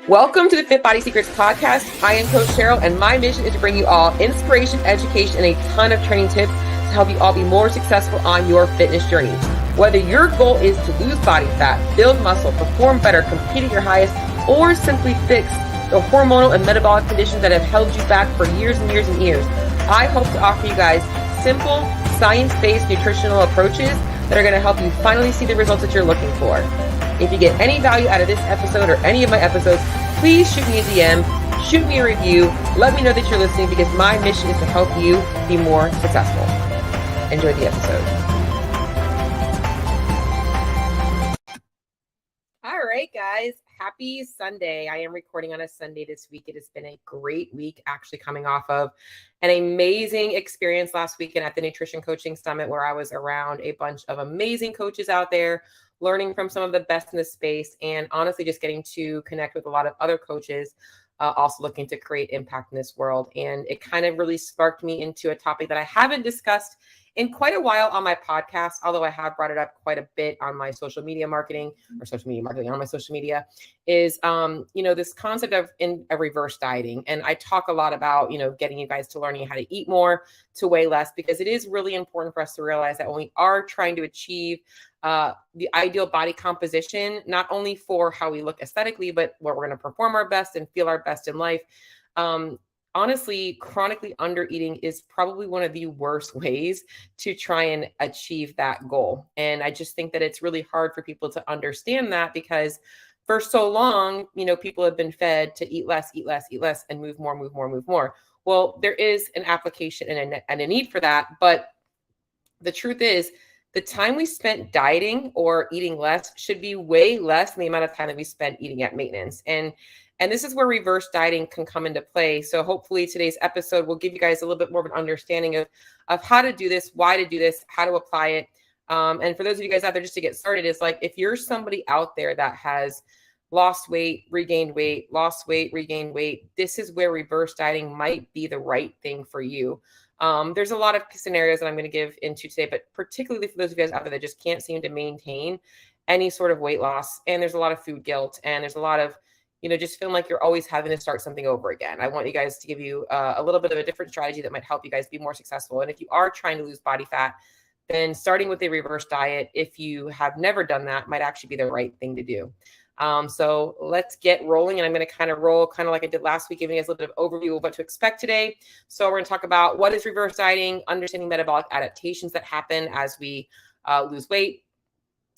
Welcome to the Fit Body Secrets podcast. I am Coach Cheryl, and my mission is to bring you all inspiration, education, and a ton of training tips to help you all be more successful on your fitness journey. Whether your goal is to lose body fat, build muscle, perform better, compete at your highest, or simply fix the hormonal and metabolic conditions that have held you back for years and years and years, I hope to offer you guys simple, science-based nutritional approaches that are going to help you finally see the results that you're looking for. If you get any value out of this episode or any of my episodes, please shoot me a DM, shoot me a review, let me know that you're listening, because my mission is to help you be more successful. Enjoy the episode. All right, guys, happy Sunday. I am recording on a Sunday this week. It has been a great week, actually coming off of an amazing experience last weekend at the Nutrition Coaching Summit, where I was around a bunch of amazing coaches out there, learning from some of the best in the space, and honestly just getting to connect with a lot of other coaches also looking to create impact in this world. And it kind of really sparked me into a topic that I haven't discussed in quite a while on my podcast, although I have brought it up quite a bit on my social media marketing on my social media, is, this concept of reverse dieting. And I talk a lot about, getting you guys to learning how to eat more, to weigh less, because it is really important for us to realize that when we are trying to achieve the ideal body composition, not only for how we look aesthetically, but where we're going to perform our best and feel our best in life. Honestly, chronically undereating is probably one of the worst ways to try and achieve that goal. And I just think that it's really hard for people to understand that, because for so long, people have been fed to eat less, and move more. Well, there is an application and a need for that. But the truth is, the time we spent dieting or eating less should be way less than the amount of time that we spent eating at maintenance. And this is where reverse dieting can come into play. So hopefully today's episode will give you guys a little bit more of an understanding of how to do this, why to do this, how to apply it. And for those of you guys out there, just to get started, is like, if you're somebody out there that has lost weight, regained weight, lost weight, regained weight, this is where reverse dieting might be the right thing for you. There's a lot of scenarios that I'm going to give into today, but particularly for those of you guys out there that just can't seem to maintain any sort of weight loss. And there's a lot of food guilt, and there's a lot of, just feeling like you're always having to start something over again. I want you guys to give you a little bit of a different strategy that might help you guys be more successful. And if you are trying to lose body fat, then starting with a reverse diet, if you have never done that, might actually be the right thing to do. So let's get rolling. And I'm going to kind of roll kind of like I did last week, giving you guys a little bit of overview of what to expect today. So we're going to talk about what is reverse dieting, understanding metabolic adaptations that happen as we lose weight,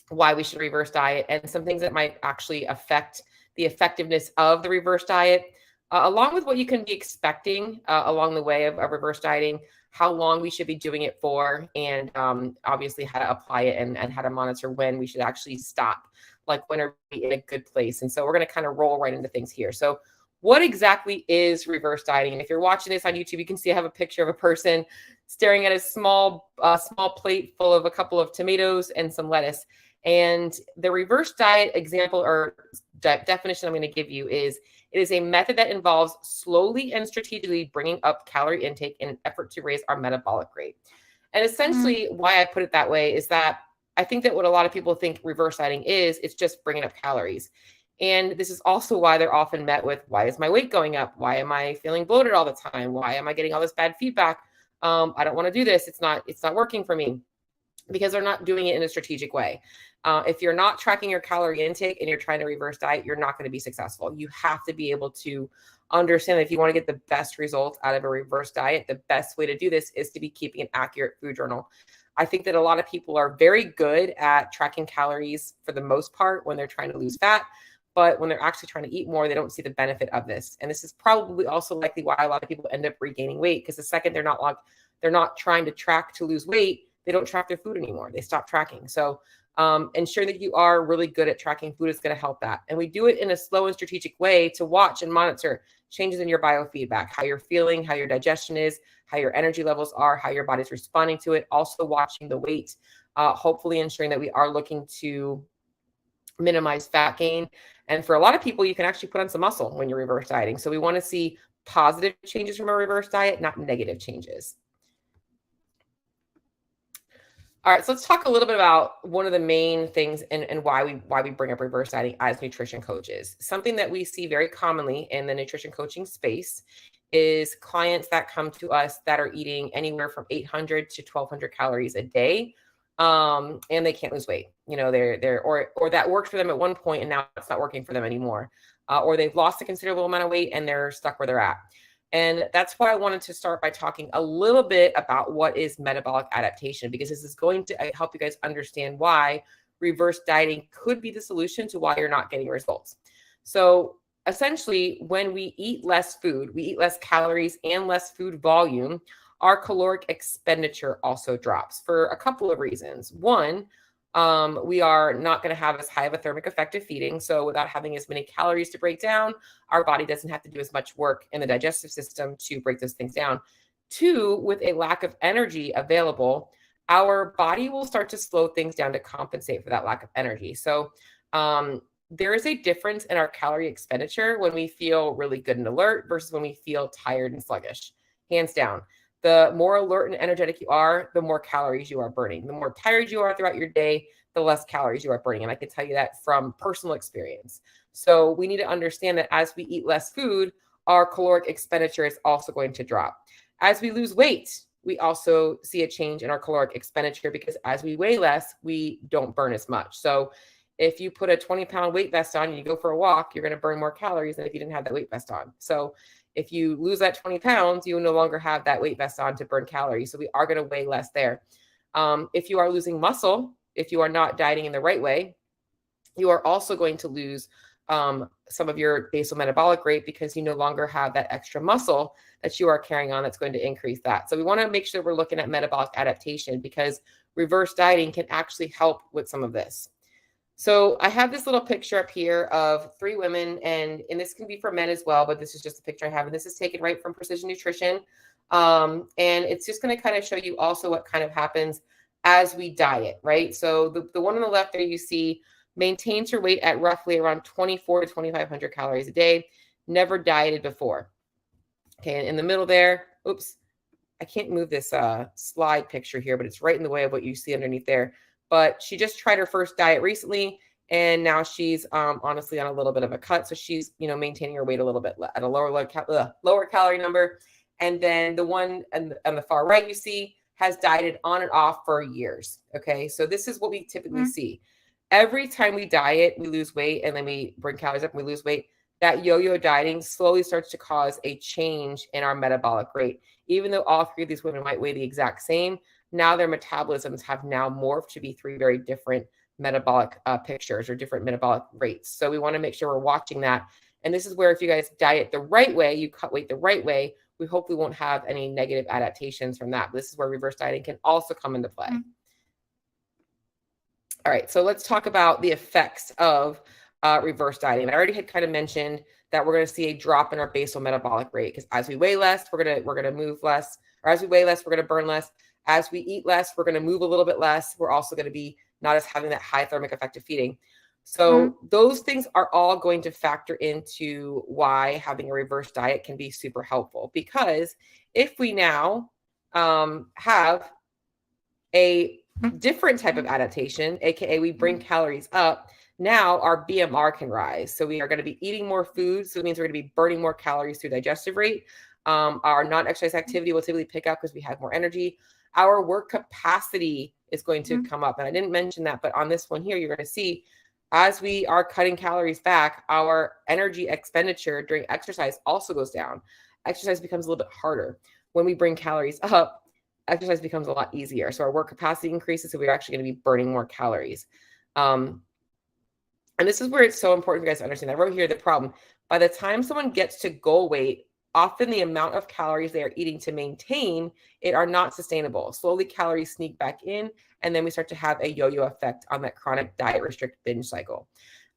why we should reverse diet, and some things that might actually affect the effectiveness of the reverse diet, along with what you can be expecting along the way of reverse dieting, how long we should be doing it for, and obviously how to apply it and how to monitor when we should actually stop, like when are we in a good place. And so we're going to kind of roll right into things here. So what exactly is reverse dieting? And if you're watching this on YouTube, you can see I have a picture of a person staring at a small plate full of a couple of tomatoes and some lettuce. And the reverse diet example or definition I'm going to give you is, it is a method that involves slowly and strategically bringing up calorie intake in an effort to raise our metabolic rate. And essentially why I put it that way is that I think that what a lot of people think reverse dieting is, it's just bringing up calories. And this is also why they're often met with, why is my weight going up? Why am I feeling bloated all the time? Why am I getting all this bad feedback? I don't want to do this. It's not working for me, because they're not doing it in a strategic way. If you're not tracking your calorie intake and you're trying to reverse diet, you're not going to be successful. You have to be able to understand that if you want to get the best results out of a reverse diet, the best way to do this is to be keeping an accurate food journal. I think that a lot of people are very good at tracking calories for the most part when they're trying to lose fat, but when they're actually trying to eat more, they don't see the benefit of this. And this is probably also likely why a lot of people end up regaining weight, because the second they're not trying to track to lose weight, they don't track their food anymore. They stop tracking. So ensuring that you are really good at tracking food is going to help that. And we do it in a slow and strategic way to watch and monitor changes in your biofeedback, how you're feeling, how your digestion is, how your energy levels are, how your body's responding to it. Also watching the weight, hopefully ensuring that we are looking to minimize fat gain. And for a lot of people, you can actually put on some muscle when you're reverse dieting. So we want to see positive changes from a reverse diet, not negative changes. All right, so let's talk a little bit about one of the main things and why we bring up reverse dieting as nutrition coaches. Something that we see very commonly in the nutrition coaching space is clients that come to us that are eating anywhere from 800 to 1200 calories a day, and they can't lose weight. You know, they're or that worked for them at one point and now it's not working for them anymore, or they've lost a considerable amount of weight and they're stuck where they're at. And that's why I wanted to start by talking a little bit about what is metabolic adaptation, because this is going to help you guys understand why reverse dieting could be the solution to why you're not getting results. So essentially, when we eat less food, we eat less calories and less food volume, our caloric expenditure also drops for a couple of reasons. One, we are not going to have as high of a thermic effect of feeding. So without having as many calories to break down, our body doesn't have to do as much work in the digestive system to break those things down. Two, with a lack of energy available, our body will start to slow things down to compensate for that lack of energy. So there is a difference in our calorie expenditure when we feel really good and alert versus when we feel tired and sluggish, hands down. The more alert and energetic you are, the more calories you are burning. The more tired you are throughout your day, the less calories you are burning. And I can tell you that from personal experience. So we need to understand that as we eat less food, our caloric expenditure is also going to drop. As we lose weight, we also see a change in our caloric expenditure because as we weigh less, we don't burn as much. So if you put a 20-pound weight vest on and you go for a walk, you're going to burn more calories than if you didn't have that weight vest on. So if you lose that 20 pounds, you no longer have that weight vest on to burn calories. So we are going to weigh less there. If you are losing muscle, if you are not dieting in the right way, you are also going to lose some of your basal metabolic rate because you no longer have that extra muscle that you are carrying on that's going to increase that. So we want to make sure we're looking at metabolic adaptation because reverse dieting can actually help with some of this. So I have this little picture up here of 3 women, and this can be for men as well, but this is just a picture I have, and this is taken right from Precision Nutrition. And it's just going to kind of show you also what kind of happens as we diet, right? So the one on the left there you see maintains her weight at roughly around 24 to 2,500 calories a day, never dieted before. Okay, and in the middle there, oops, I can't move this slide picture here, but it's right in the way of what you see underneath there. But she just tried her first diet recently, and now she's honestly on a little bit of a cut. So she's, maintaining her weight a little bit at a lower calorie number. And then the one on the far right you see has dieted on and off for years. Okay, so this is what we typically see. Every time we diet, we lose weight, and then we bring calories up and we lose weight. That yo-yo dieting slowly starts to cause a change in our metabolic rate. Even though all 3 of these women might weigh the exact same, now their metabolisms have now morphed to be 3 very different metabolic pictures or different metabolic rates. So we want to make sure we're watching that. And this is where if you guys diet the right way, you cut weight the right way, we hopefully won't have any negative adaptations from that. But this is where reverse dieting can also come into play. All right, so let's talk about the effects of reverse dieting. I already had kind of mentioned that we're going to see a drop in our basal metabolic rate because as we weigh less, we're going to move less, or as we weigh less, we're going to burn less. As we eat less, we're going to move a little bit less. We're also going to be not as having that high thermic effect of feeding. So those things are all going to factor into why having a reverse diet can be super helpful. Because if we now have a different type of adaptation, aka we bring calories up, now our BMR can rise. So we are going to be eating more food. So it means we're going to be burning more calories through digestive rate. Our non-exercise activity will typically pick up because we have more energy. Our work capacity is going to come up. And I didn't mention that, but on this one here, you're going to see as we are cutting calories back, our energy expenditure during exercise also goes down. Exercise becomes a little bit harder. When we bring calories up, exercise becomes a lot easier. So our work capacity increases. So we're actually going to be burning more calories. And this is where it's so important for you guys to understand. I wrote here the problem. By the time someone gets to goal weight, often the amount of calories they are eating to maintain it are not sustainable. Slowly calories sneak back in, and then we start to have a yo-yo effect on that chronic diet restrict binge cycle.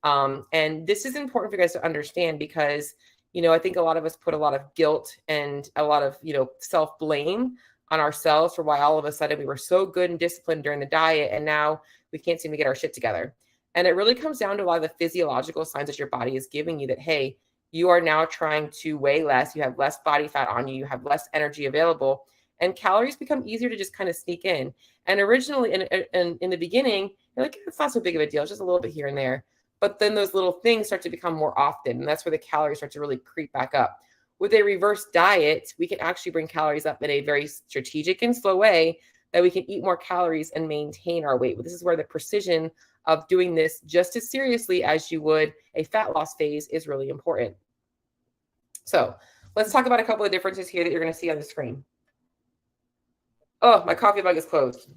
And this is important for you guys to understand because, I think a lot of us put a lot of guilt and a lot of, self-blame on ourselves for why all of a sudden we were so good and disciplined during the diet, and now we can't seem to get our shit together. And it really comes down to a lot of the physiological signs that your body is giving you that, hey, you are now trying to weigh less, you have less body fat on you, you have less energy available. and calories become easier to just kind of sneak in. And originally in the beginning, you're like, it's not so big of a deal. It's just a little bit here and there. But then those little things start to become more often. And that's where the calories start to really creep back up. With a reverse diet, we can actually bring calories up in a very strategic and slow way that we can eat more calories and maintain our weight. But this is where the precision of doing this just as seriously as you would a fat loss phase is really important. So let's talk about a couple of differences here that you're going to see on the screen. Oh, my coffee mug is closed.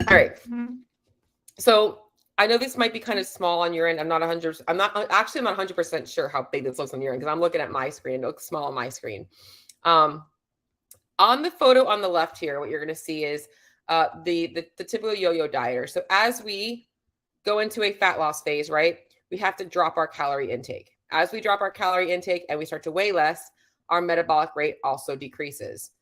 All right. So I know this might be kind of small on your end. I'm not 100% sure how big this looks on your end because I'm looking at my screen. It looks small on my screen. On the photo on the left here, what you're going to see is the typical yo-yo dieter. So as we go into a fat loss phase, right, we have to drop our calorie intake. As we drop our calorie intake and we start to weigh less, our metabolic rate also decreases.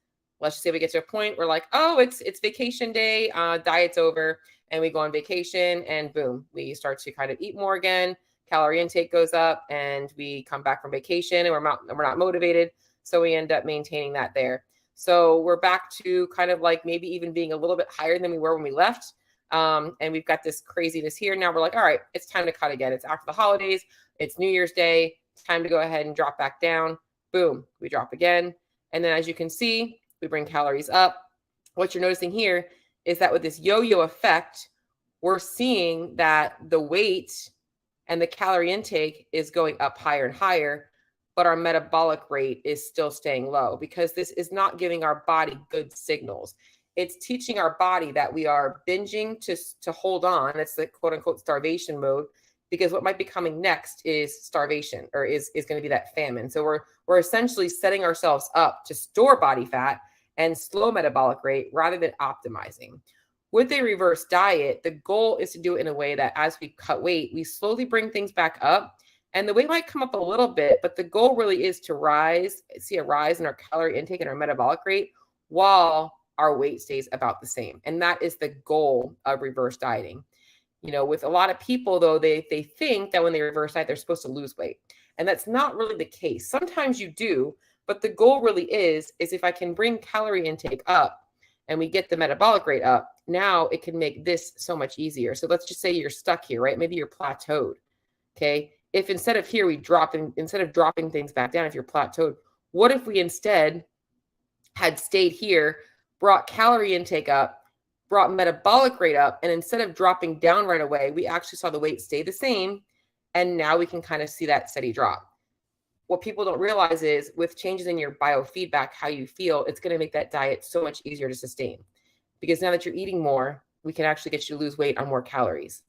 Let's just say we get to a point where like, oh, it's vacation day, diet's over, and we go on vacation and boom, we start to kind of eat more again. Calorie intake goes up and we come back from vacation and we're not motivated. So we end up maintaining that there. So we're back to kind of like maybe even being a little bit higher than we were when we left. And we've got this craziness here. Now we're like, all right, it's time to cut again. It's after the holidays. It's New Year's Day. It's time to go ahead and drop back down. Boom, we drop again. And then as you can see, we bring calories up. What you're noticing here is that with this yo-yo effect, we're seeing that the weight and the calorie intake is going up higher and higher, but our metabolic rate is still staying low because this is not giving our body good signals. It's teaching our body that we are binging to hold on. It's the quote unquote starvation mode, because what might be coming next is starvation, or is going to be that famine. So we're essentially setting ourselves up to store body fat and slow metabolic rate rather than optimizing. With a reverse diet, the goal is to do it in a way that as we cut weight, we slowly bring things back up. And the weight might come up a little bit, but the goal really is to see a rise in our calorie intake and our metabolic rate while our weight stays about the same. And that is the goal of reverse dieting. You know, with a lot of people, though, they think that when they reverse diet, they're supposed to lose weight. And that's not really the case. Sometimes you do, but the goal really is if I can bring calorie intake up and we get the metabolic rate up, now it can make this so much easier. So let's just say you're stuck here, right? Maybe you're plateaued. Okay. If instead of here, instead of dropping things back down, if you're plateaued, what if we instead had stayed here, brought calorie intake up, brought metabolic rate up, and instead of dropping down right away, we actually saw the weight stay the same. And now we can kind of see that steady drop. What people don't realize is with changes in your biofeedback, how you feel, it's going to make that diet so much easier to sustain. Because now that you're eating more, we can actually get you to lose weight on more calories.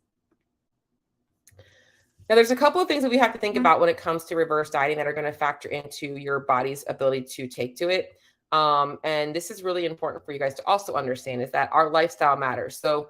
Now, there's a couple of things that we have to think about when it comes to reverse dieting that are going to factor into your body's ability to take to it. And this is really important for you guys to also understand, is that our lifestyle matters. So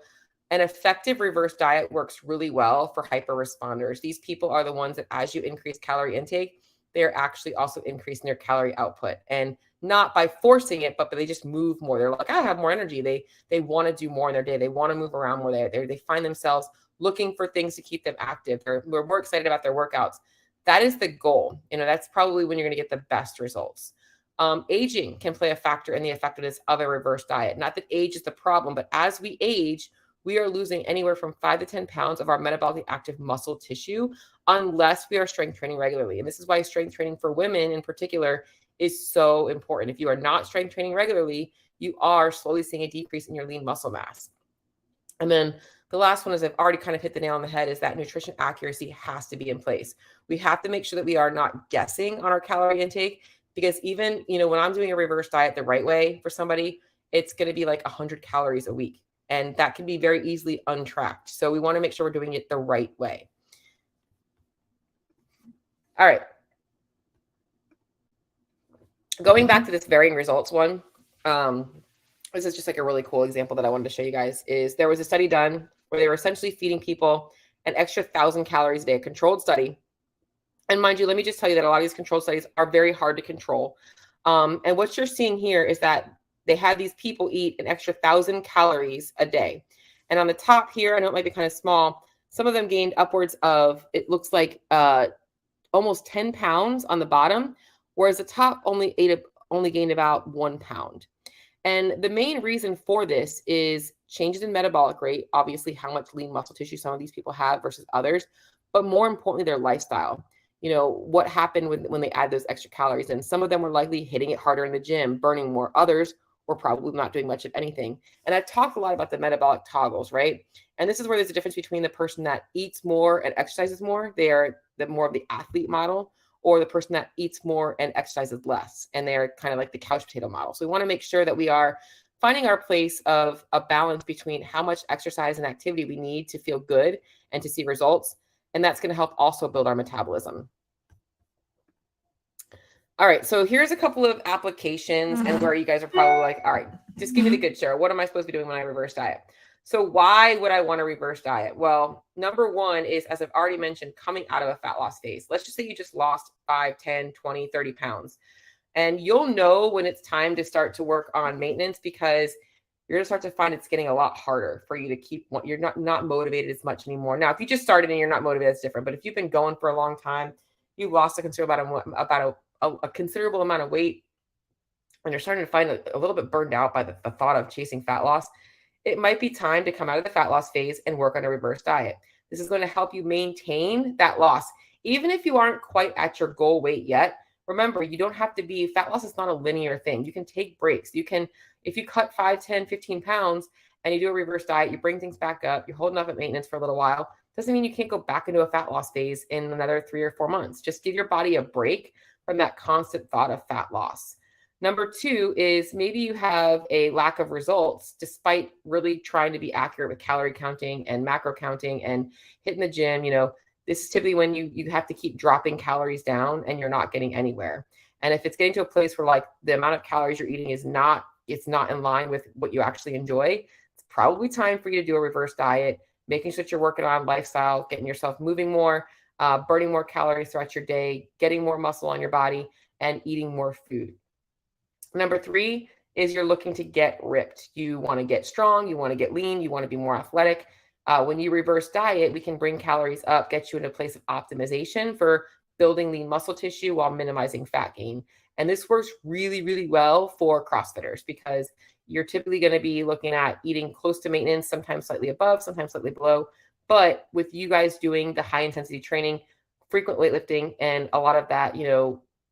an effective reverse diet works really well for hyper responders. These people are the ones that as you increase calorie intake, they're actually also increasing their calorie output, and not by forcing it, but they just move more. They're like, I have more energy. They want to do more in their day. They want to move around more. They find themselves looking for things to keep them active. They're more excited about their workouts. That is the goal. You know, that's probably when you're going to get the best results. Aging can play a factor in the effectiveness of a reverse diet. Not that age is the problem, but as we age, we are losing anywhere from 5 to 10 pounds of our metabolically active muscle tissue unless we are strength training regularly. And this is why strength training for women in particular is so important. If you are not strength training regularly, you are slowly seeing a decrease in your lean muscle mass. And then the last one is, I've already kind of hit the nail on the head, is that nutrition accuracy has to be in place. We have to make sure that we are not guessing on our calorie intake, because even, you know, when I'm doing a reverse diet the right way for somebody, it's going to be like 100 calories a week. And that can be very easily untracked. So we want to make sure we're doing it the right way. All right. Going back to this varying results one, this is just like a really cool example that I wanted to show you guys. Is there was a study done where they were essentially feeding people an extra 1,000 calories a day, a controlled study. And mind you, let me just tell you that a lot of these controlled studies are very hard to control. And what you're seeing here is that they had these people eat an extra 1,000 calories a day. And on the top here, I know it might be kind of small, some of them gained upwards of, it looks like almost 10 pounds on the bottom, whereas the top only gained about 1 pound. And the main reason for this is changes in metabolic rate, obviously how much lean muscle tissue some of these people have versus others, but more importantly, their lifestyle. What happened when they add those extra calories in. Some of them were likely hitting it harder in the gym, burning more. Others were probably not doing much of anything. And I've talked a lot about the metabolic toggles, right? And this is where there's a difference between the person that eats more and exercises more. They are more of the athlete model, or the person that eats more and exercises less. And they're kind of like the couch potato model. So we want to make sure that we are finding our place of a balance between how much exercise and activity we need to feel good and to see results. And that's going to help also build our metabolism. All right, so here's a couple of applications and where you guys are probably like, all right, just give me the good share. What am I supposed to be doing when I reverse diet? So why would I want to reverse diet? Well, number one is, as I've already mentioned, coming out of a fat loss phase. Let's just say you just lost 5, 10, 20, 30 pounds. And you'll know when it's time to start to work on maintenance, because you're going to start to find it's getting a lot harder for you to keep what you're not motivated as much anymore. Now, if you just started and you're not motivated, it's different. But if you've been going for a long time, you've lost a considerable amount of weight, and you're starting to find a little bit burned out by the thought of chasing fat loss, it might be time to come out of the fat loss phase and work on a reverse diet. This is going to help you maintain that loss. Even if you aren't quite at your goal weight yet, remember, you don't have to be, fat loss is not a linear thing. You can take breaks. If you cut 5, 10, 15 pounds and you do a reverse diet, you bring things back up, you're holding up at maintenance for a little while, doesn't mean you can't go back into a fat loss phase in another 3 or 4 months. Just give your body a break from that constant thought of fat loss. Number two is maybe you have a lack of results despite really trying to be accurate with calorie counting and macro counting and hitting the gym. This is typically when you have to keep dropping calories down and you're not getting anywhere. And if it's getting to a place where like the amount of calories you're eating it's not in line with what you actually enjoy, it's probably time for you to do a reverse diet, making sure that you're working on lifestyle, getting yourself moving more, burning more calories throughout your day, getting more muscle on your body, and eating more food. Number three is you're looking to get ripped. You want to get strong, you want to get lean, you want to be more athletic. When you reverse diet, we can bring calories up, get you in a place of optimization for building lean muscle tissue while minimizing fat gain. And this works really, really well for CrossFitters, because you're typically going to be looking at eating close to maintenance, sometimes slightly above, sometimes slightly below. But with you guys doing the high intensity training, frequent weightlifting, and a lot of that,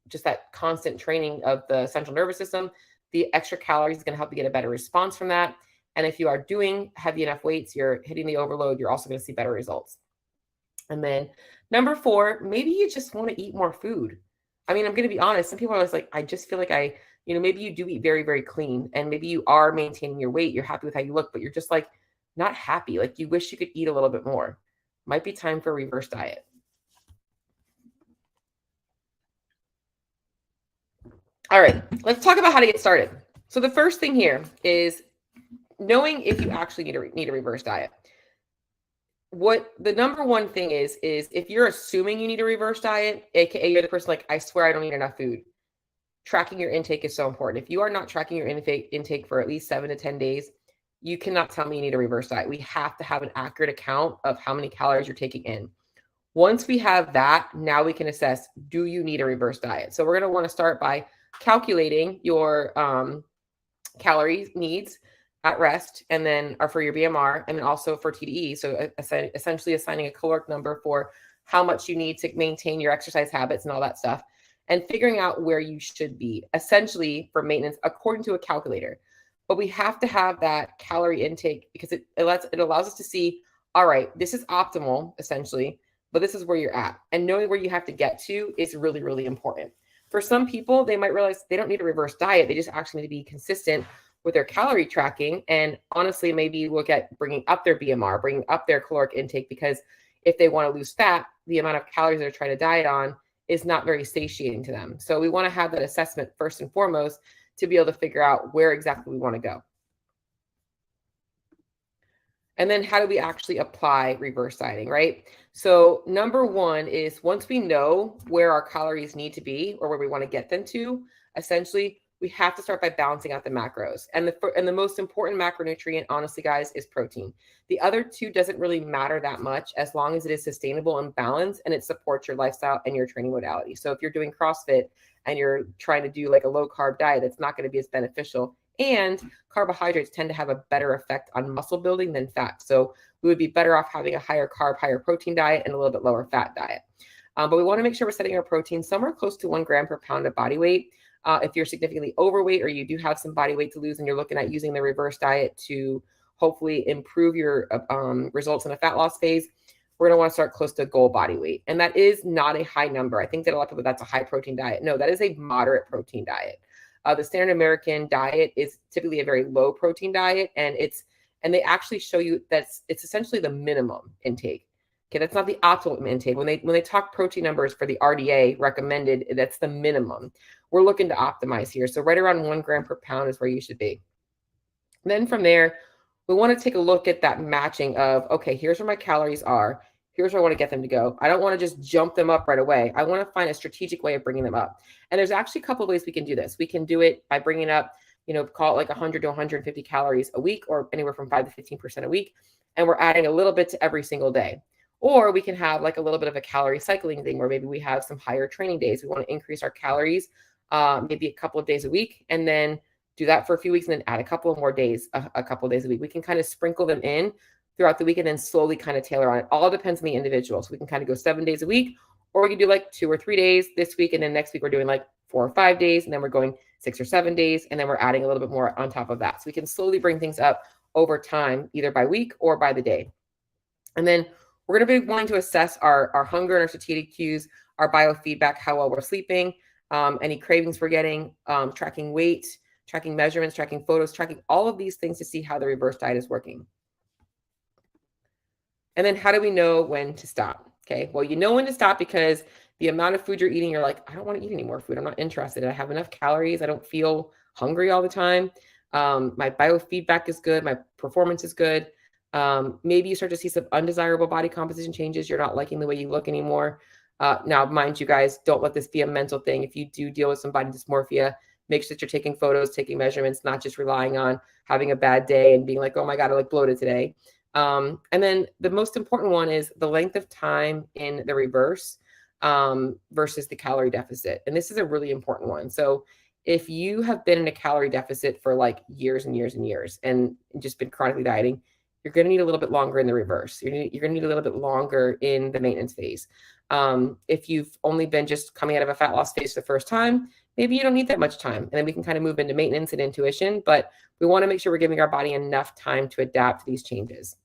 just that constant training of the central nervous system, the extra calories is going to help you get a better response from that. And if you are doing heavy enough weights, you're hitting the overload, you're also going to see better results. And then number four, maybe you just want to eat more food. I mean, I'm going to be honest. Some people are always like, I just feel like maybe you do eat very, very clean, and maybe you are maintaining your weight. You're happy with how you look, but you're just like not happy. Like you wish you could eat a little bit more. Might be time for a reverse diet. All right, let's talk about how to get started. So the first thing here is knowing if you actually need a reverse diet. What the number one thing is if you're assuming you need a reverse diet, aka you're the person like, I swear I don't eat enough food, tracking your intake is so important. If you are not tracking your intake for at least 7 to 10 days, you cannot tell me you need a reverse diet. We have to have an accurate account of how many calories you're taking in. Once we have that, now we can assess, do you need a reverse diet? So we're going to want to start by calculating your calorie needs at rest, and then for your BMR, and then also for TDE. So essentially assigning a caloric number for how much you need to maintain your exercise habits and all that stuff, and figuring out where you should be essentially for maintenance according to a calculator. But we have to have that calorie intake because it allows us to see, all right, this is optimal essentially, but this is where you're at. And knowing where you have to get to is really, really important. For some people, they might realize they don't need a reverse diet. They just actually need to be consistent with their calorie tracking, and honestly, maybe look at bringing up their BMR, bringing up their caloric intake, because if they want to lose fat, the amount of calories they're trying to diet on is not very satiating to them. So we want to have that assessment first and foremost to be able to figure out where exactly we want to go. And then how do we actually apply reverse dieting, right? So number one is once we know where our calories need to be or where we want to get them to, essentially we have to start by balancing out the macros. And the most important macronutrient, honestly, guys, is protein. The other two doesn't really matter that much as long as it is sustainable and balanced and it supports your lifestyle and your training modality. So if you're doing CrossFit and you're trying to do like a low carb diet, that's not going to be as beneficial. And carbohydrates tend to have a better effect on muscle building than fat. So we would be better off having a higher carb, higher protein diet and a little bit lower fat diet. But we want to make sure we're setting our protein somewhere close to 1 gram per pound of body weight. If you're significantly overweight or you do have some body weight to lose and you're looking at using the reverse diet to hopefully improve your results in a fat loss phase, we're going to want to start close to goal body weight. And that is not a high number. I think that a lot of people, that's a high protein diet. No, that is a moderate protein diet. The standard American diet is typically a very low protein diet, and they actually show you that it's essentially the minimum intake. Okay, that's not the optimal intake. When they talk protein numbers for the RDA recommended, that's the minimum. We're looking to optimize here. So right around 1 gram per pound is where you should be. Then from there, we want to take a look at that matching of, okay, here's where my calories are. Here's where I want to get them to go. I don't want to just jump them up right away. I want to find a strategic way of bringing them up. And there's actually a couple of ways we can do this. We can do it by bringing up, call it like 100 to 150 calories a week, or anywhere from 5 to 15% a week. And we're adding a little bit to every single day. Or we can have like a little bit of a calorie cycling thing where maybe we have some higher training days. We want to increase our calories maybe a couple of days a week, and then do that for a few weeks and then add a couple of more days, a couple of days a week. We can kind of sprinkle them in throughout the week and then slowly kind of tailor on it. All depends on the individual. So we can kind of go 7 days a week, or we can do like 2 or 3 days this week. And then next week we're doing like 4 or 5 days. And then we're going 6 or 7 days. And then we're adding a little bit more on top of that. So we can slowly bring things up over time, either by week or by the day. And then we're going to be wanting to assess our hunger and our satiety cues, our biofeedback, how well we're sleeping, any cravings we're getting, tracking weight, tracking measurements, tracking photos, tracking all of these things to see how the reverse diet is working. And then how do we know when to stop? Okay, well, you know when to stop because the amount of food you're eating, you're like, I don't want to eat any more food. I'm not interested. I have enough calories. I don't feel hungry all the time. My biofeedback is good. My performance is good. Maybe you start to see some undesirable body composition changes. You're not liking the way you look anymore. Now, mind you guys, don't let this be a mental thing. If you do deal with some body dysmorphia, make sure that you're taking photos, taking measurements, not just relying on having a bad day and being like, oh my God, I look bloated today. And then the most important one is the length of time in the reverse versus the calorie deficit. And this is a really important one. So if you have been in a calorie deficit for like years and years and years and just been chronically dieting, you're going to need a little bit longer in the reverse. You're going to need a little bit longer in the maintenance phase. If you've only been just coming out of a fat loss phase the first time, maybe you don't need that much time. And then we can kind of move into maintenance and intuition, but we want to make sure we're giving our body enough time to adapt to these changes.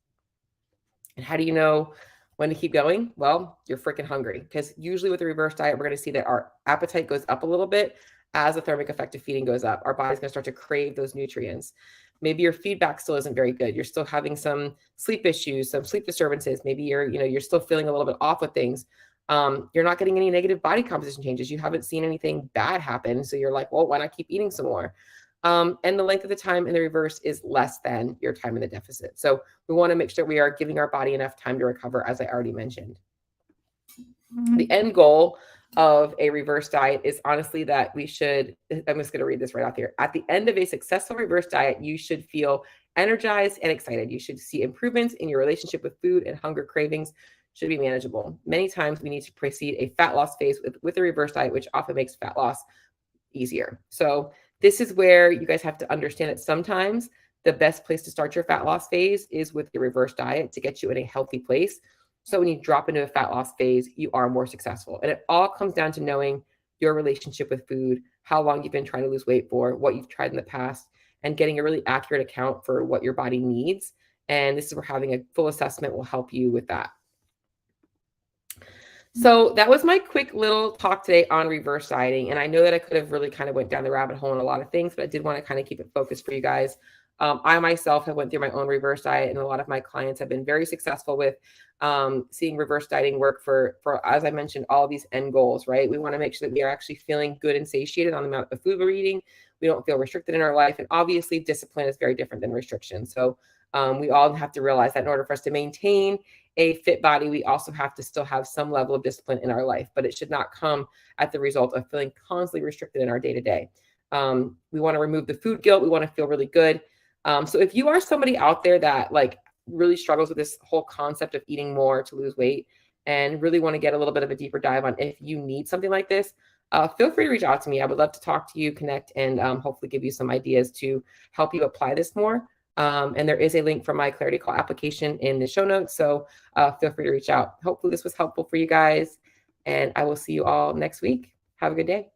And how do you know when to keep going? Well, you're freaking hungry, because usually with the reverse diet, we're going to see that our appetite goes up a little bit as the thermic effect of feeding goes up. Our body's going to start to crave those nutrients. Maybe your feedback still isn't very good. You're still having some sleep issues, some sleep disturbances. Maybe you're still feeling a little bit off with things. You're not getting any negative body composition changes. You haven't seen anything bad happen. So you're like, well, why not keep eating some more? And the length of the time in the reverse is less than your time in the deficit. So we want to make sure we are giving our body enough time to recover, as I already mentioned. The end goal of a reverse diet is honestly that I'm just going to read this right out here. At the end of a successful reverse diet, you should feel energized and excited. You should see improvements in your relationship with food, and hunger cravings should be manageable. Many times we need to precede a fat loss phase with a reverse diet, which often makes fat loss easier. So this is where you guys have to understand that sometimes the best place to start your fat loss phase is with the reverse diet to get you in a healthy place. So when you drop into a fat loss phase, you are more successful. And it all comes down to knowing your relationship with food, how long you've been trying to lose weight for, what you've tried in the past, and getting a really accurate account for what your body needs. And this is where having a full assessment will help you with that. So that was my quick little talk today on reverse dieting. And I know that I could have really kind of went down the rabbit hole in a lot of things, but I did want to kind of keep it focused for you guys. I myself have went through my own reverse diet, and a lot of my clients have been very successful with seeing reverse dieting work for, as I mentioned, all of these end goals, right? We want to make sure that we are actually feeling good and satiated on the amount of food we're eating. We don't feel restricted in our life. And obviously discipline is very different than restriction. So we all have to realize that in order for us to maintain a fit body, we also have to still have some level of discipline in our life, but it should not come at the result of feeling constantly restricted in our day-to-day. We want to remove the food guilt. We want to feel really good. So if you are somebody out there that like really struggles with this whole concept of eating more to lose weight and really want to get a little bit of a deeper dive on if you need something like this, feel free to reach out to me. I would love to talk to you, connect, and hopefully give you some ideas to help you apply this more. And there is a link for my Clarity Call application in the show notes. So feel free to reach out. Hopefully this was helpful for you guys. And I will see you all next week. Have a good day.